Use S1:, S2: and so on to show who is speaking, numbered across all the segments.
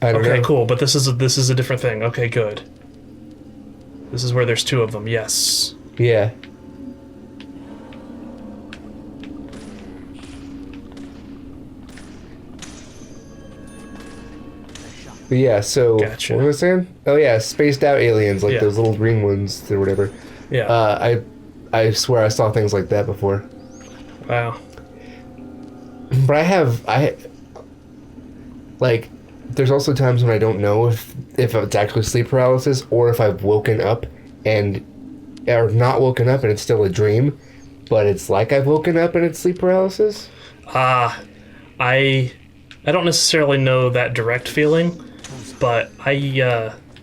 S1: I don't know.
S2: Okay, cool. But this is a different thing. Okay, good. This is where there's two of them. Yes.
S1: Yeah. But yeah, so
S2: Gotcha.
S1: what was I saying? Oh yeah, spaced out aliens, like
S2: Yeah.
S1: those little green ones or whatever.
S2: Yeah.
S1: I swear I saw things like that before.
S2: Wow.
S1: But like, there's also times when I don't know if it's actually sleep paralysis or if I've woken up or not woken up and it's still a dream, but it's like I've woken up and it's sleep paralysis.
S2: I don't necessarily know that direct feeling, but I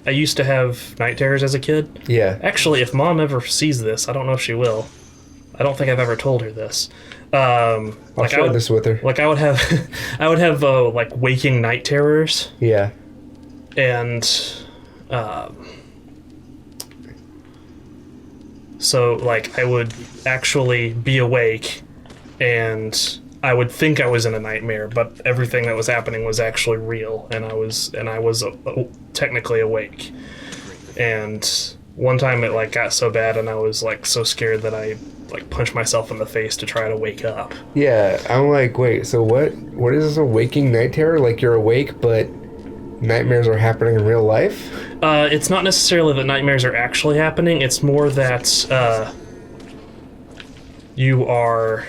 S2: used to have night terrors as a kid.
S1: Yeah.
S2: Actually, if Mom ever sees this, I don't know if she will. I don't think I've ever told her this.
S1: I'll share this with her.
S2: Like I would have, like waking night terrors.
S1: Yeah.
S2: And, so like I would actually be awake, and I would think I was in a nightmare, but everything that was happening was actually real, and I was technically awake. And one time it like got so bad, and I was like so scared that I like punched myself in the face to try to wake up.
S1: Yeah, I'm like, wait, so what is this, a waking night terror? Like you're awake, but nightmares are happening in real life?
S2: It's not necessarily that nightmares are actually happening. It's more that you are.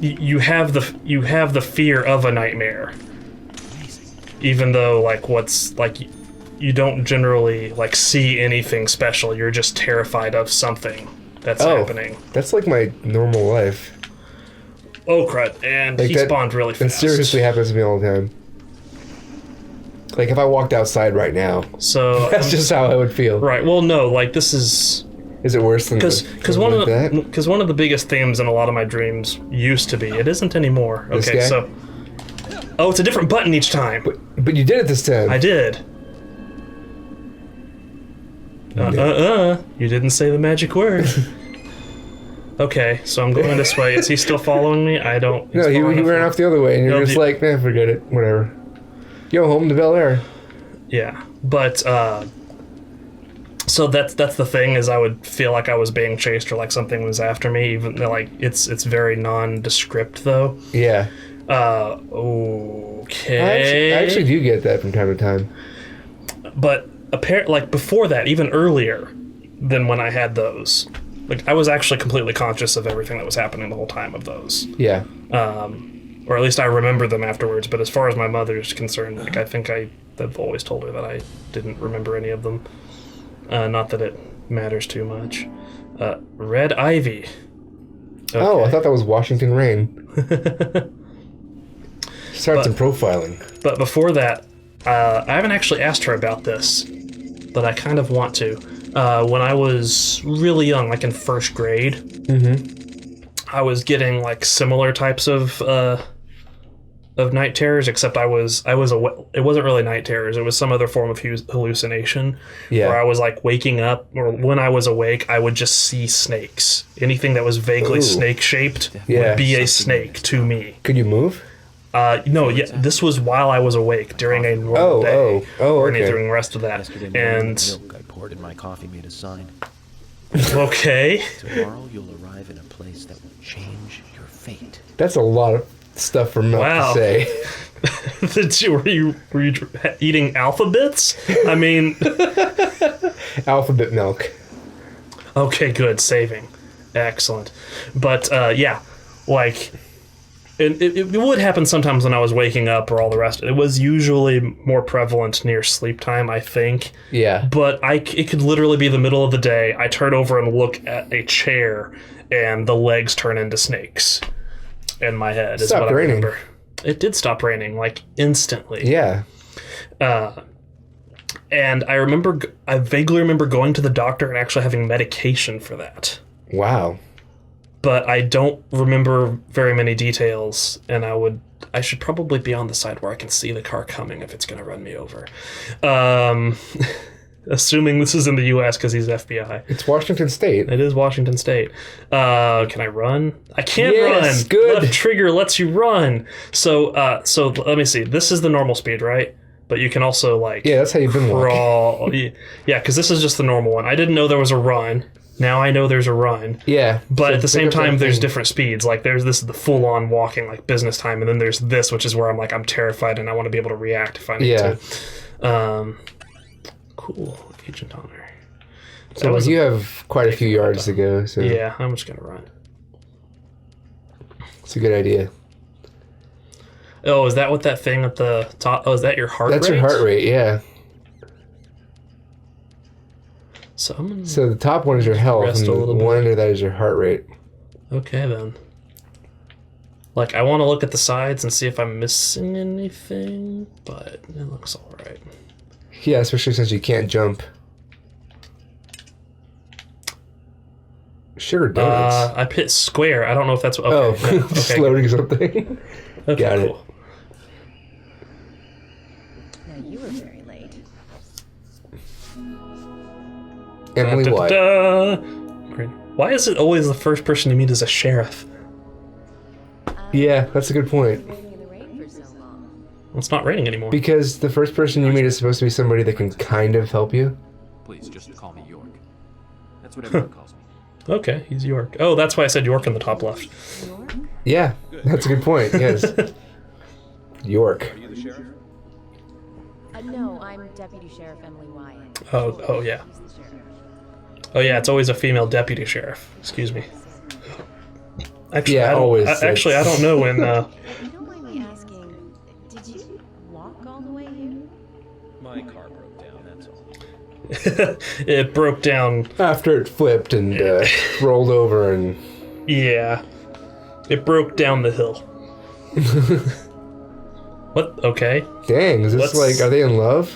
S2: You have the fear of a nightmare, even though like you don't generally like see anything special. You're just terrified of something that's happening.
S1: That's like my normal life.
S2: Oh crud! And
S1: Like
S2: he
S1: that,
S2: spawned really fast.
S1: It seriously happens to me all the time. Like if I walked outside right now,
S2: So
S1: that's just how I would feel.
S2: right. Well, no, like this is.
S1: Is it worse than
S2: Because one of the biggest themes in a lot of my dreams used to be. It isn't anymore.
S1: This
S2: Okay,
S1: guy?
S2: so. Oh, it's a different button each time.
S1: But you did it this time.
S2: I did. You didn't say the magic word. Okay, so I'm going this way. Is he still following me? I don't.
S1: No, he ran off the other way, and you're
S2: No,
S1: just like, man, forget it, whatever. Go home to Bel Air.
S2: Yeah, but so that's the thing, is I would feel like I was being chased or like something was after me, even though like it's very nondescript though.
S1: Yeah.
S2: Okay.
S1: I actually do get that from time to time.
S2: But like before that, even earlier than when I had those, like I was actually completely conscious of everything that was happening the whole time of those.
S1: Yeah.
S2: Or at least I remember them afterwards. But as far as my mother's concerned, like I think I've always told her that I didn't remember any of them. Not that it matters too much. Red Ivy. Okay.
S1: Oh, I thought that was Washington Rain. Started some profiling.
S2: But before that, I haven't actually asked her about this, but I kind of want to. When I was really young, like in first grade, I was getting like similar types of night terrors, except it wasn't really night terrors. It was some other form of hallucination.
S1: Yeah.
S2: Where I was like waking up, or when I was awake, I would just see snakes. Anything that was vaguely snake shaped would be a snake to me.
S1: Could you move?
S2: No, yeah, this was while I was awake during a normal day. Or
S1: okay.
S2: during the rest of that. And
S3: The milk I poured in my coffee made a sign.
S2: okay.
S3: Tomorrow you'll arrive in a place that will change your fate.
S1: That's a lot of stuff for milk
S2: Wow.
S1: to say.
S2: were you eating alphabets? I mean,
S1: Alphabet milk.
S2: okay, good, saving, excellent. But yeah, like. It would happen sometimes when I was waking up or all the rest. It was usually more prevalent near sleep time, I think.
S1: Yeah.
S2: But it could literally be the middle of the day. I turn over and look at a chair, and the legs turn into snakes in my head. Is what I remember. It did stop raining, like instantly.
S1: Yeah.
S2: And I vaguely remember going to the doctor and actually having medication for that.
S1: Wow.
S2: But I don't remember very many details, and I should probably be on the side where I can see the car coming if it's going to run me over. Assuming this is in the U.S. because he's FBI.
S1: It's Washington State.
S2: It is Washington State. Can I run? I can't
S1: Yes,
S2: run.
S1: good.
S2: Left trigger lets you run. So let me see. This is the normal speed, right? But you can also like
S1: Yeah, that's how you've been walking.
S2: crawl. Yeah, because this is just the normal one. I didn't know there was a run. Now I know there's a run.
S1: Yeah.
S2: But
S1: so
S2: at the
S1: pick
S2: same
S1: up that
S2: time, there's
S1: thing.
S2: different speeds. Like this is the full-on walking, like business time, and then there's this, which is where I'm like I'm terrified and I want to be able to react if I need to. Cool, Agent Honor.
S1: So you have quite a few yards to go. So
S2: Yeah, I'm just gonna run.
S1: it's a good idea.
S2: Oh, is that what that thing at the top? Oh, is that your heart rate?
S1: That's your heart rate. Yeah.
S2: So I'm gonna...
S1: So the top one is your health,
S2: Rest
S1: and
S2: a
S1: the
S2: little bit.
S1: one under that is your heart rate.
S2: Okay, then. Like, I want to look at the sides and see if I'm missing anything, but it looks alright.
S1: Yeah, especially since you can't jump. Sugar donuts.
S2: I hit square. I don't know if that's... Okay,
S1: Oh,
S2: yeah, okay,
S1: just
S2: good.
S1: loading something.
S2: Okay,
S1: Got it.
S2: cool.
S4: Now you were very late.
S1: Emily White.
S2: Great. Why is it always the first person you meet is a sheriff?
S1: Yeah, that's a good point.
S4: Waiting in the rain for so long.
S2: Well, it's not raining anymore.
S1: Because the first person you meet is supposed to be somebody that can kind of help you.
S5: Please, just call me York. That's what everyone calls me.
S2: Okay, he's York. Oh, that's why I said York in the top left.
S4: York?
S1: Yeah, that's a good point. Yes. York.
S5: Are you the sheriff?
S4: No, I'm Deputy Sheriff Emily Wyatt.
S2: Oh, yeah.
S4: She's the sheriff.
S2: Oh, yeah, it's always a female deputy sheriff. Excuse me. Actually,
S1: Yeah, always.
S2: Actually, I don't know when...
S4: If you don't mind me asking, did you walk all the way here?
S5: My car broke down, that's all.
S2: it broke down.
S1: After it flipped and rolled over and...
S2: Yeah. It broke down the hill. What? Okay.
S1: Dang, is this
S2: What's-
S1: like, are they in love?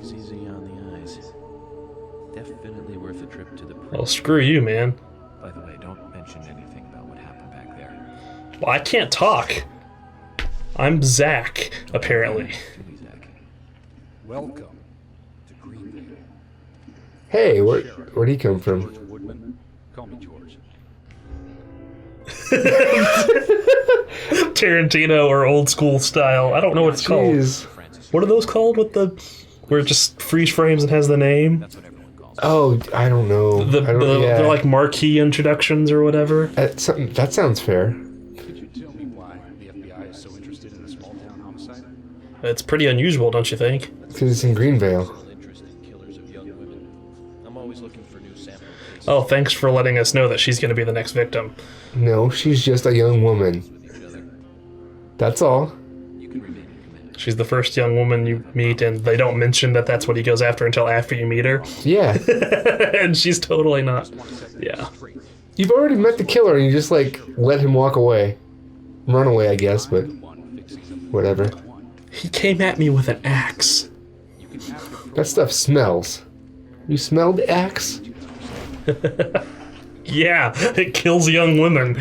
S3: Easy on the eyes. Definitely worth a trip to the
S2: Well, screw you, man.
S3: By the way, don't mention anything about what happened back there.
S2: Well, I can't talk. I'm Zach, apparently.
S3: Really, Zach.
S5: Welcome to Greenville.
S1: Hey, where'd he come from?
S5: George Woodman. Call me George.
S2: Tarantino or old school style. I don't know what it's called.
S1: Jeez.
S5: Francis.
S2: What are those called with the... Where it just freeze frames and has the name?
S5: That's what everyone calls me.
S1: Oh, I don't know. I don't, yeah.
S2: They're like marquee introductions or whatever.
S1: That sounds fair.
S5: Could you tell me why the FBI is so interested in a small town homicide?
S2: It's pretty unusual, don't you think?
S1: Because it's in Greenvale.
S3: Still interested in killers of young women. I'm always looking for new sample cases
S2: Oh, thanks for letting us know that she's going to be the next victim.
S1: No, she's just a young woman.
S3: with each other.
S1: That's all.
S3: You can remain in command.
S2: She's the first young woman you meet, and they don't mention that that's what he goes after until after you meet her.
S1: Yeah.
S2: And she's totally not.
S5: Want to set things
S2: Yeah.
S5: straight.
S1: You've already met the killer and you just, like, let him walk away. Run away, I guess, but
S5: I'm the one fixing them
S1: whatever.
S5: one.
S2: He came at me with an axe.
S5: You can have your
S1: That stuff smells. You smell the axe?
S2: Yeah, it kills young women.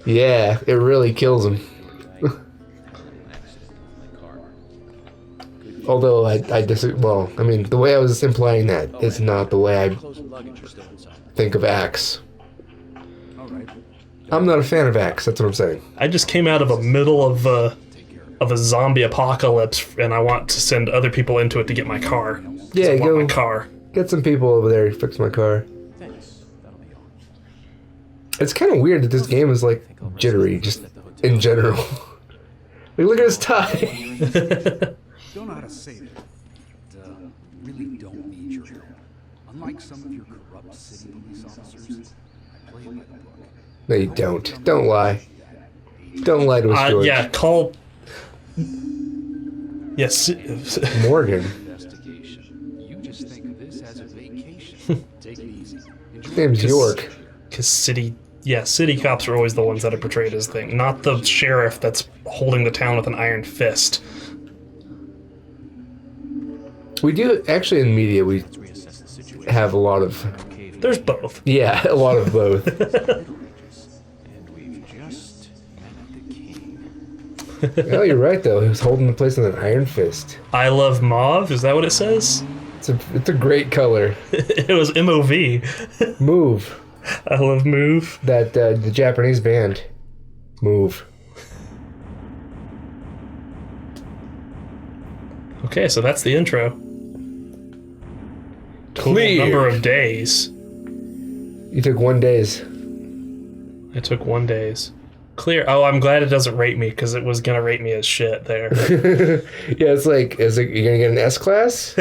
S1: Yeah, it really kills him. Although I disagree. Well, I mean, the way I was implying that is not the way I
S3: Clothes and luggage are still inside.
S1: think of axe.
S5: All right.
S1: I'm not a fan of axe, that's what I'm saying.
S2: I just came out of a middle of a zombie apocalypse, and I want to send other people into it to get my car. 'Cause
S1: Yeah,
S2: I want
S1: go
S2: my car.
S1: get some people over there to fix my car.
S3: Thanks. That'll be all.
S1: It's kind of weird that this game is, like, jittery, just in general. Like, look at his tie.
S6: Don't know how to say it, but really don't need your help. Unlike some of your corrupt city police officers, I play by the book.
S1: No, you don't. Don't lie. Don't lie to us, George.
S2: Yeah, call... Yes.
S1: Morgan.
S6: Investigation. You just think of this as a vacation. Take it easy.
S1: His name's York.
S2: Because city cops are always the ones that are portrayed as thing, not the sheriff that's holding the town with an iron fist.
S1: We do, actually, in media, we
S3: Reassess the situation.
S1: have a lot of,
S2: There's both.
S1: yeah, a lot of both.
S3: And we've just met the king.
S1: Oh, you're right though. He was holding the place with an iron fist.
S2: I love mauve. Is that what it says?
S1: It's a great color.
S2: It was MOV.
S1: Move.
S2: I love move.
S1: That the Japanese band. Move.
S2: Okay, so that's the intro. Total
S1: Clear.
S2: number of days.
S1: You took 1 days.
S2: I took 1 days. Clear. Oh, I'm glad it doesn't rate me because it was gonna rate me as shit there.
S1: Yeah, it's like, you're gonna get an S class?